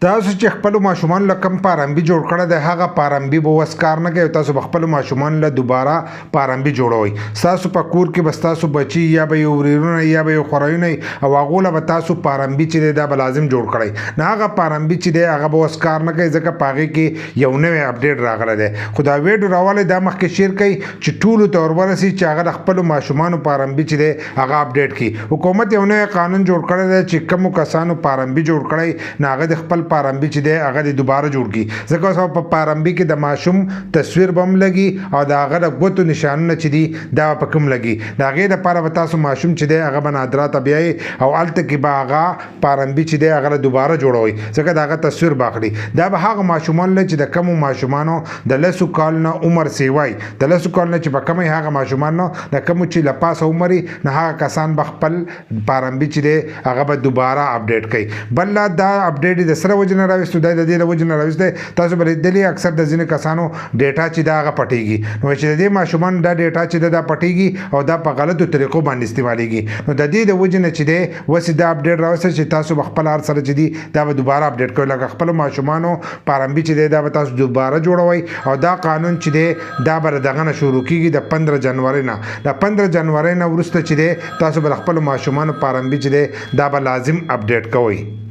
تاسو چې خپل ماشومان له کم پارامبي جوړ کړی دی هغه پارامبي به وس کار نه کوي. تاسو به خپل ماشومان له دوباره پارامبي جوړوئ. ستاسو په کور کې به ستاسو بچي یا به یې ورېرونه یا به یې خوروینه او هغو له به تاسو پارامبي چې دی دا به لازم جوړ کړئ. نه هغه پارامبي چې دی هغه به وس کار نه کوي ځکه په هغې کې یو نوی اپډیټ راغلی دی. خو دا ویډیو راولی دا مخکې شیر کوي چې ټولو ته ورورسي چې هغه د خپلو ماشومانو پارامبي چې دی هغه اپډیټ کړي. حکومت یو نوی قانون جوړ کړی دی چې کومو کسانو پارامبي جوړ کړی نه هغه د خپل پارامبي چې دی هغه د دوباره جوړ کړي. ځکه اوس په پارامبي کې د ماشوم تصویر به هم لګي او د هغه د ګوتو نشانونه چې دي دا به کوم لګي. د هغې دپاره به تاسو ماشوم چې دی هغه به نادرا ته بیایي او هلته کې به هغه پارامبي چې دی هغه له دوباره جوړوئ ځکه د هغه تصویر به اخلي. دا به هغه ماشومان له چې د کمو ماشومانو د 10 کال نه عمر سیوای د 10 کال نه چې به کمی هغه ماشومان نه د کمو چې له پاسه عمر نه هغه کسان به خپل پارامبي چې دی هغه به دوباره اپډیټ کوي. بل دا اپډیټ د سره وجه نه راوستو دی د دې له وجې نه راوستی. تاسو به لیدلي اکثر د ځینې کسانو ډیټا چې دا هغه پټېږي نو چې د دې ماشومانو دا ډیټا چې دا پټېږي او دا په غلطو طریقو باندې استعمالیږي. نو د دې د وجې نه چې دی اوس دا اپډیټ راوستی چې تاسو به خپل هر سره چې دي دا به دوباره اپډیټ کوئ. لکه خپلو ماشومانو پارامبي چې دی دا به تاسو دوباره جوړوئ او دا قانون چې دی دا به د دغه نه شروع کېږي د 15 جنورۍ نه. د 15 جنورۍ نه وروسته چې دی تاسو به د خپلو ماشومانو پارامبي چې دی دا به لازم اپډیټ کوئ.